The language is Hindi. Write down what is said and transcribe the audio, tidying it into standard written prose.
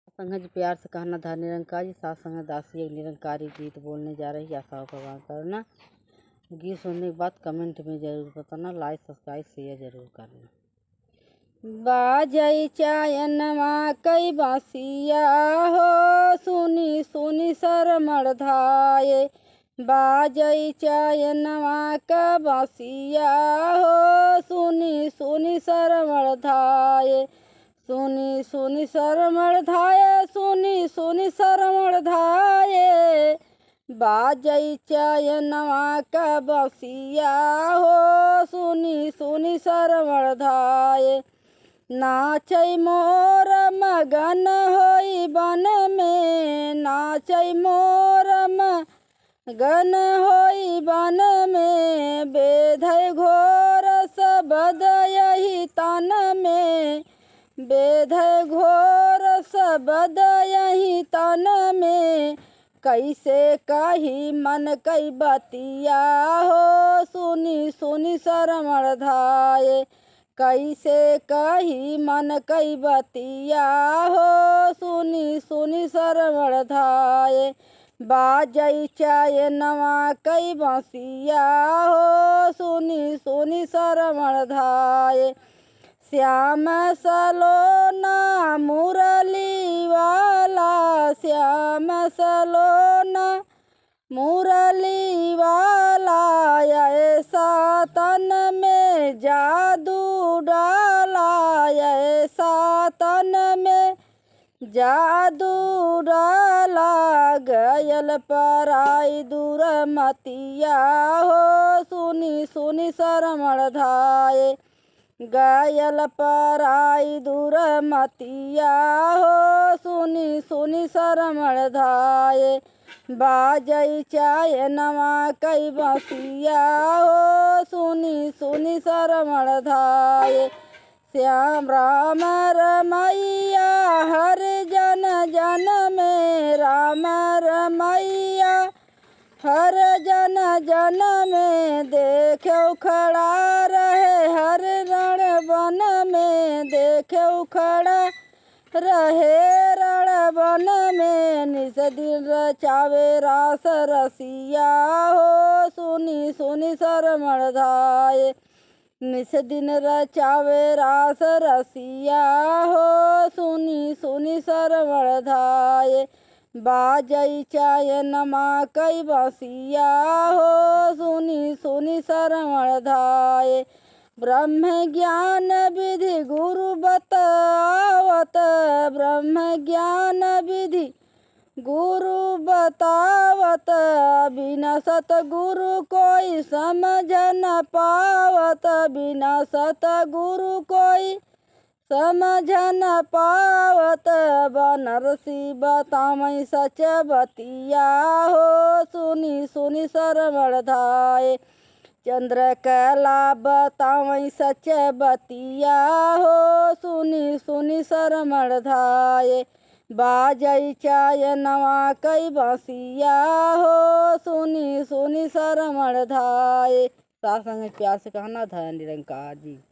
संघ प्यार से कहना था निरंकार जी, सात संघ दासी एक निरंकारी गीत बोलने जा रही है। आशा भगवान करना। गीत सुनने के बाद कमेंट में जरूर बताना, लाइक सब्सक्राइब शेयर जरूर करना। बाजई चायनमा कई बासिया हो, सुनी सुनी शरमण धाये। बाजई चायनमा का बासिया हो, सुनी सुनी शरमण धाये। सुनी सुनी शरमण धाये, सुनी सुनी शरमण धाये। बाजई चायनमा का बासिया हो, सुनी सुनी शरमण धाये। नाचै मोर मगन होई बन में, नाचै मोर मगन होई बन में। बेधै घोर सबद यही तन में, बेधै घोर सबद यही तन में। कैसे कही मन कई बतिया हो, सुनी सुनी शरमण धाये। कैसे कही मन कई बतिया हो, सुनी सुनी शरमण धाये। बाजई चायनमा कई बासिया हो, सुनी सुनी शरमण धाये। श्याम सलोना मुरली वाला, श्याम सलोना मुरली वाला। ऐसा तन में जादू डाला, ऐसा तन में जादू डाला। गयल पराई दूर मतिया हो, सुनी सुनी शरमण धाये। गयल पराई दूर मतिया हो, सुनी सुनी शरमण धाये। बाजई चायनमा कई बासिया हो, सुनी सुनी शरमण धाये। श्याम राम रमैया हर जन जन में, राम रमैया हर जन जन में। देखे खड़ा रहे हर रण वन में, देखे खड़ा रहे रण वन में। निस दिन रचावे रास रसिया हो, सुनी सुनी शरमण धाये। निस दिन रचावे रास रसिया हो, सुनी सुनी शरमण धाये। बाजई चायनमा कई बासिया हो, सुनी सुनी शरमण धाये। ब्रह्म ज्ञान विधि गुरु बतावत, ब्रह्म ज्ञान विधि गुरु बतावत। बिना सतगुरु कोई समझ न पावत, बिना सतगुरु कोई समझ न पावत। बनरसी बतामई सच बतिया हो, सुनी सुनी शरमण धाये। चंद्रकला बतावई सच बतिया हो, सुनी सुनी शरमण धाये। बाजई चायनमा कई बासिया हो, सुनी सुनी शरमण धाये। साथ संग प्यार से कहना था निरंकार जी।